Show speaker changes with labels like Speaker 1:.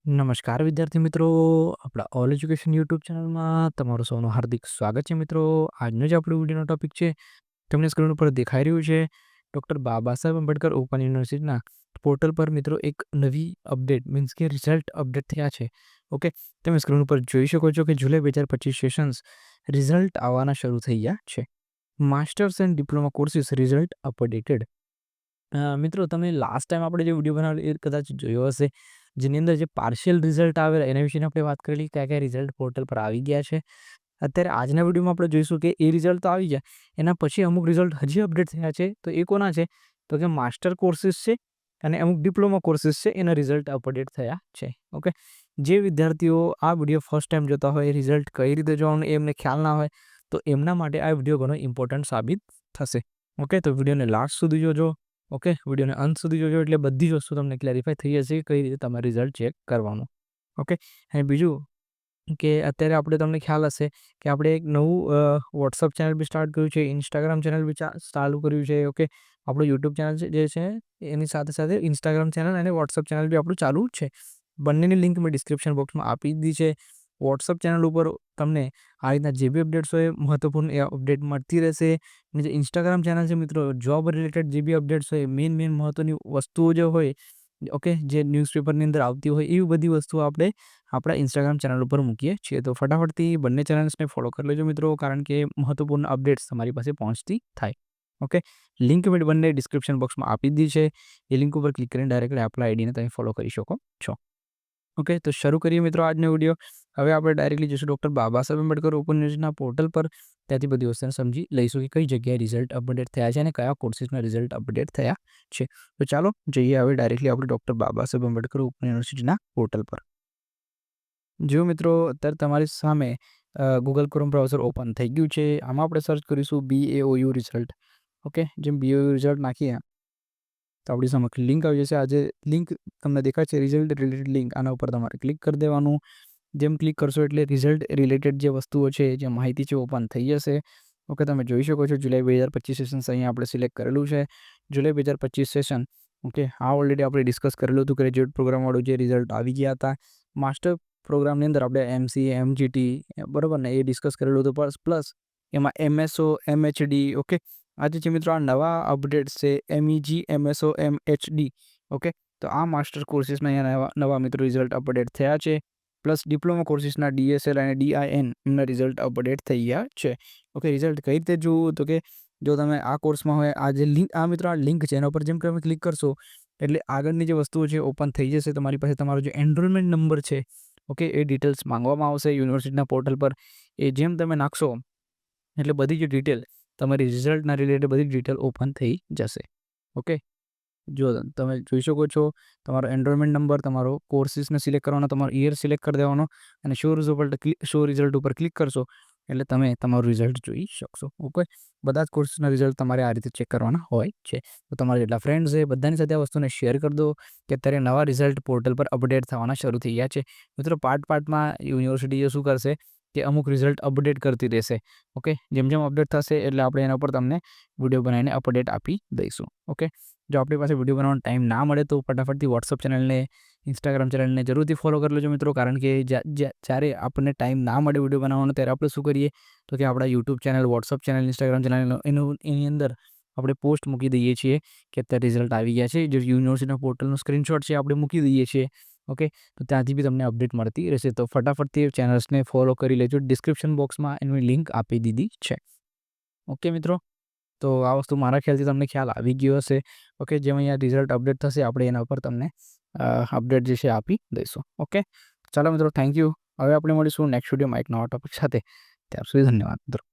Speaker 1: નમસ્કાર વિદ્યાર્થી મિત્રો, આપણા ઓલ એજ્યુકેશન યુટ્યુબ ચેનલમાં તમારું સૌનું હાર્દિક સ્વાગત છે. મિત્રો, આજનો જે આપણો વિડીયોનો ટોપિક છે, તમને સ્ક્રીન ઉપર દેખાઈ રહ્યું છે, ડૉક્ટર બાબા સાહેબ આંબેડકર ઓપન યુનિવર્સિટીના પોર્ટલ પર મિત્રો એક નવી અપડેટ મીન્સ કે રિઝલ્ટ અપડેટ થયા છે. ઓકે, તમે સ્ક્રીન ઉપર જોઈ શકો છો કે જુલાઈ 2025 સેશન્સ રિઝલ્ટ આવવાના શરૂ થઈ ગયા છે. Masters and diploma courses result updated. મિત્રો, તમે લાસ્ટ ટાઈમ આપણે જે વિડીયો બનાવેલો એ કદાચ જોયો હશે, જેની અંદર જે પાર્શિયલ રિઝલ્ટ આવેલા એના વિશે આપણે વાત કરેલી, કયા રિઝલ્ટ પોર્ટલ પર આવી ગયા છે. અત્યારે આજના વિડીયોમાં આપણે જોઈશું કે એ રિઝલ્ટ તો આવી ગયા, એના પછી અમુક રિઝલ્ટ હજી અપડેટ થયા છે. તો એ કોના છે? તો કે માસ્ટર કોર્સિસ છે અને અમુક ડિપ્લોમા કોર્સિસ છે, એના રિઝલ્ટ અપડેટ થયા છે. ઓકે, જે વિદ્યાર્થીઓ આ વિડીયો ફર્સ્ટ ટાઈમ જોતા હોય, રિઝલ્ટ કઈ રીતે જોવાનું એ એમને ખ્યાલ ના હોય, તો એમના માટે આ વિડીયો ઘણો ઇમ્પોર્ટન્ટ સાબિત થશે. ઓકે, તો વિડીયોને લાસ્ટ સુધી જોજો. ઓકે, વિડીયોને અંત સુધી જોજો એટલે બધી જ વસ્તુ તમને ક્લેરિફાઈ થઈ જશે કે કઈ રીતે તમારે રિઝલ્ટ ચેક કરવાનું. ઓકે, અને બીજું કે અત્યારે આપણે તમને ખ્યાલ હશે કે આપણે એક નવું વોટ્સઅપ ચેનલ બી સ્ટાર્ટ કર્યું છે, ઇન્સ્ટાગ્રામ ચેનલ બી ચાલુ કર્યું છે. ઓકે, આપણું યુટ્યુબ ચેનલ જે છે એની સાથે સાથે ઇન્સ્ટાગ્રામ ચેનલ અને વોટ્સઅપ ચેનલ બી આપણું ચાલુ જ છે. બંનેની લિંક મેં ડિસ્ક્રિપ્શન બોક્સમાં આપી દીધી છે. વોટ્સઅપ ચેનલ ઉપર તમને આ રીતના જે બી અપડેટ્સ હોય મહત્વપૂર્ણ એ અપડેટ મળતી રહેશે. અને જે ઇન્સ્ટાગ્રામ ચેનલ છે મિત્રો, જોબ રિલેટેડ જે બી અપડેટ્સ હોય, મેઇન મહત્વની વસ્તુઓ જે હોય, ઓકે, જે ન્યૂઝપેપરની અંદર આવતી હોય એવી બધી વસ્તુઓ આપણે આપણા ઇન્સ્ટાગ્રામ ચેનલ ઉપર મૂકીએ છીએ. તો ફટાફટથી બંને ચેનલ્સને ફોલો કરી લેજો મિત્રો, કારણ કે મહત્વપૂર્ણ અપડેટ્સ તમારી પાસે પહોંચતી થાય. ઓકે, લિંક મેં બંને ડિસ્ક્રિપ્શન બોક્સમાં આપી દીધી છે. એ લિંક ઉપર ક્લિક કરીને ડાયરેક્ટલી આપણા આઈડીને તમે ફોલો કરી શકો છો. ઓકે, તો શરૂ કરીએ મિત્રો આજનો વિડીયો. હવે આપણે ડાયરેક્ટલી જઈશું ડૉક્ટર બાબા સાહેબ આંબેડકર ઓપન યુનિવર્સિટીના પોર્ટલ પર. ત્યાંથી બધી વસ્તુને સમજી લઈશું કે કઈ જગ્યાએ રિઝલ્ટ અપડેટ થયા છે અને કયા કોર્સિસના રિઝલ્ટ અપડેટ થયા છે. તો ચાલો જઈએ હવે ડાયરેક્ટલી આપણે ડૉક્ટર બાબા સાહેબ આંબેડકર ઓપન યુનિવર્સિટીના પોર્ટલ પર. જો મિત્રો, અત્યારે તમારી સામે ગૂગલ ક્રોમ બ્રાઉઝર ઓપન થઈ ગયું છે. આમાં આપણે સર્ચ કરીશું BAOU રિઝલ્ટ. ઓકે, જેમ BAOU રિઝલ્ટ નાખીએ તો આપણી સામે લિંક આવી જશે. આજે લિંક તમને દેખાય છે, રિઝલ્ટ રિલેટેડ લિંક. આના ઉપર તમારે ક્લિક કરી દેવાનું. જેમ ક્લિક કરશો એટલે રિઝલ્ટ રિલેટેડ જે વસ્તુઓ છે, જે માહિતી છે, ઓપન થઈ જશે. ઓકે, તમે જોઈ શકો છો જુલાઈ 2025 સેશન્સ અહીંયા આપણે સિલેક્ટ કરેલું છે. જુલાઈ 2025 સેશન. ઓકે, આ ઓલરેડી આપણે ડિસ્કસ કરેલું હતું. ગ્રેજ્યુએટ પ્રોગ્રામવાળું જે રિઝલ્ટ આવી ગયા હતા. માસ્ટર પ્રોગ્રામની અંદર આપણે MCA MGT બરાબર ને એ ડિસ્કસ કરેલું હતું. પ્લસ એમાં MSO MHD. ઓકે, આજે છે મિત્રો આ નવા અપડેટ્સ છે, MEG MSO MHD. ઓકે, તો આ માસ્ટર કોર્સિસના અહીંયા નવા મિત્રો રિઝલ્ટ અપડેટ થયા છે. પ્લસ ડિપ્લોમા કોર્સિસના DSL અને DIN એમના રિઝલ્ટ અપડેટ થઈ ગયા છે. ઓકે, રિઝલ્ટ કઈ રીતે જોવું? તો કે જો તમે આ કોર્સમાં હોય, આ જે લિંક, આ મિત્રો આ લિંક છે, એના ઉપર જેમ તમે ક્લિક કરશો એટલે આગળની જે વસ્તુઓ છે ઓપન થઈ જશે. તમારી પાસે તમારો જે એનરોલમેન્ટ નંબર છે, ઓકે, એ ડિટેલ્સ માંગવામાં આવશે યુનિવર્સિટીના પોર્ટલ પર. એ જેમ તમે નાખશો એટલે બધી જ ડિટેલ તમારી રિઝલ્ટના રિલેટેડ બધી ડિટેલ ઓપન થઈ જશે. ઓકે, જો તમે જોઈ શકો છો તમારો એનરોલમેન્ટ નંબર, તમારો કોર્સિસને સિલેક્ટ કરવાનો, તમારો યર સિલેક્ટ કરી દેવાનો અને શો રિઝલ્ટ ઉપર ક્લિક કરશો એટલે તમે તમારું રિઝલ્ટ જોઈ શકશો. ઓકે, બધા જ કોર્સિસના રિઝલ્ટ તમારે આ રીતે ચેક કરવાના હોય છે. તો તમારા જેટલા ફ્રેન્ડ્સ છે બધાની સાથે આ વસ્તુને શેર કરી દો કે અત્યારે નવા રિઝલ્ટ પોર્ટલ પર અપડેટ થવાના શરૂ થઈ ગયા છે. મિત્રો, પાર્ટમાં યુનિવર્સિટી શું કરશે કે અમુક રિઝલ્ટ અપડેટ કરતી રહેશે. ઓકે, જેમ અપડેટ થશે એટલે આપણે એના પર તમને વિડીયો બનાવીને અપડેટ આપી દઈશું. ઓકે, જો આપણી પાસે વિડીયો બનાવવાનો ટાઈમ ના મળે તો ફટાફટથી વોટ્સઅપ ચેનલને, ઇન્સ્ટાગ્રામ ચેનલને જરૂરથી ફોલો કરી લેજો મિત્રો, કારણ કે જ્યારે આપણને ટાઈમ ના મળે વિડીયો બનાવવાનો ત્યારે આપણે શું કરીએ તો કે આપણા YouTube channel, WhatsApp channel, Instagram channel એની અંદર આપણે પોસ્ટ મૂકી દઈએ છીએ કે અત્યારે રિઝલ્ટ આવી ગયા છે. જે યુનિવર્સિટીના પોર્ટલનો સ્ક્રીનશોટ છે આપણે મૂકી દઈએ છીએ. ઓકે, તો ત્યાંથી બી તમને અપડેટ મળતી રહેશે. તો ફટાફટથી ચેનલ્સને ફોલો કરી લેજો. ડિસ્ક્રિપ્શન બોક્સમાં એની લિંક આપી દીધી છે. ઓકે મિત્રો, તો આ વસ્તુ મારા ખ્યાલથી તમને ખ્યાલ આવી ગયો હશે. ઓકે, જેમ અહીંયા રિઝલ્ટ અપડેટ થશે આપણે એના ઉપર તમને અપડેટ જે છે આપી દઈશું. ઓકે, ચાલો મિત્રો, થેન્ક યુ. હવે આપણે મળીશું નેક્સ્ટ વિડીયોમાં એક નવા ટોપિક સાથે. ત્યાર સુધી ધન્યવાદ મિત્રો.